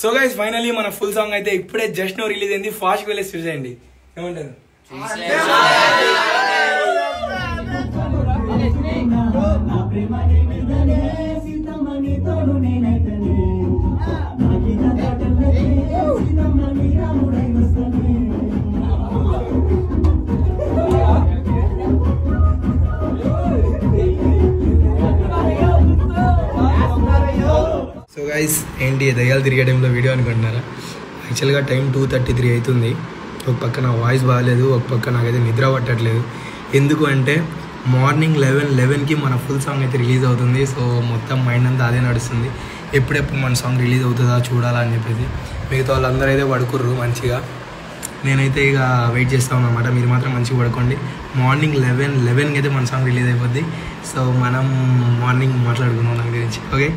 So guys finally మన full song అయితే ఇప్పుడే జస్ట్ నో రిలీజ్ అయింది. ఫాస్ట్ గా వెళ్ళి చూసేయండి. ఏమంటారు? సో గైస్ ఏంటి దయ్యాలు తిరిగే టైంలో వీడియో అనుకుంటున్నారా? యాక్చువల్గా టైం 2:33 అవుతుంది. ఒక పక్క నా వాయిస్ బాగాలేదు, ఒక పక్క నాకైతే నిద్ర పట్టట్లేదు. ఎందుకు అంటే మార్నింగ్ 11కి మన ఫుల్ సాంగ్ అయితే రిలీజ్ అవుతుంది. సో మొత్తం మైండ్ అంతా అదే నడుస్తుంది. ఎప్పుడెప్పుడు మన సాంగ్ రిలీజ్ అవుతుందా చూడాలా అని చెప్పేసి. మిగతా వాళ్ళందరూ అయితే పడుకుర్రు మంచిగా. నేనైతే ఇక వెయిట్ చేస్తాను అన్నమాట. మీరు మాత్రం మంచిగా పడుకోండి. మార్నింగ్ 11కి అయితే మన సాంగ్ రిలీజ్ అయిపోద్ది. సో మనం మార్నింగ్ మాట్లాడుకున్నాం దాని గురించి. ఓకే.